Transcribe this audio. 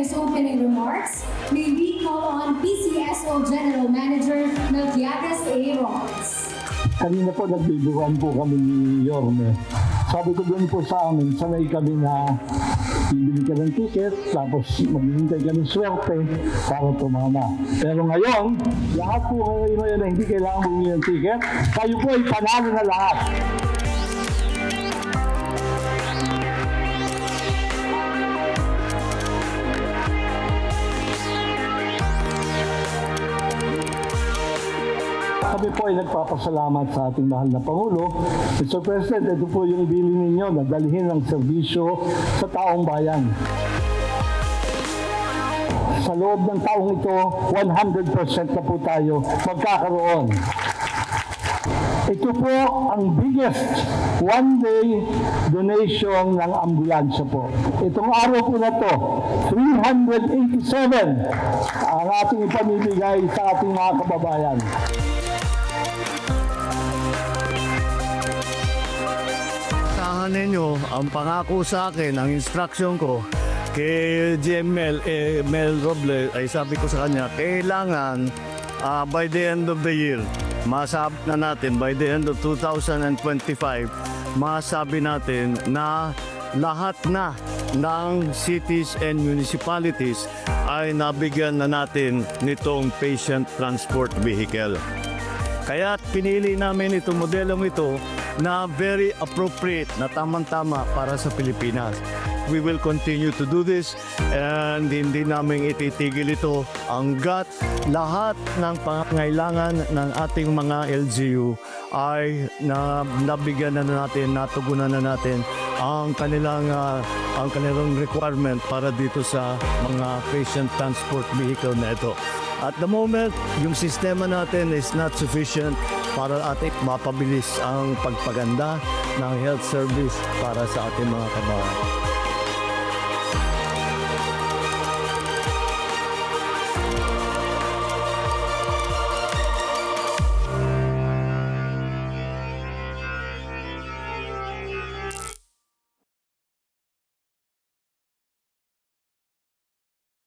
his opening remarks, may we call on PCSO General Manager Melquiades A. Rojas. Kanina po nagbibiruan po kami ni Yorme. Sabi ko doon po sa amin, sanay kami na bibili ka ng ticket, tapos maghihintay ka ng swerte para tumama. Pero ngayon, lahat po kayo ngayon na hindi kailangan bumili ng ticket, kayo po ay panalo na lahat. Kami po ay nagpapasalamat sa ating mahal na Pangulo. Mr. President, ito po yung bilin ninyo na dalhin ang serbisyo sa taong bayan. Sa loob ng taong ito, 100% na po tayo magkakaroon. Ito po ang biggest one-day donation ng ambulansya po. Itong araw po na to, 387 ang ating ipamibigay sa ating mga kababayan. Ninyo, ang pangako sa akin, ang instruction ko kay GML Mel Robles ay sabi ko sa kanya, kailangan by the end of the year, masabi na natin, by the end of 2025, masabi natin na lahat na ng cities and municipalities ay nabigyan na natin nitong patient transport vehicle. Kaya pinili namin itong modelong ito na very appropriate, na tamang-tama para sa Pilipinas. We will continue to do this and hindi namin ititigil ito hanggat lahat ng pangangailangan ng ating mga LGU ay nabigyan na natin, natugunan na natin ang kanilang requirement para dito sa mga patient transport vehicle na ito. At the moment, yung sistema natin is not sufficient para ating mapabilis ang pagpaganda ng health service para sa ating mga kababayan.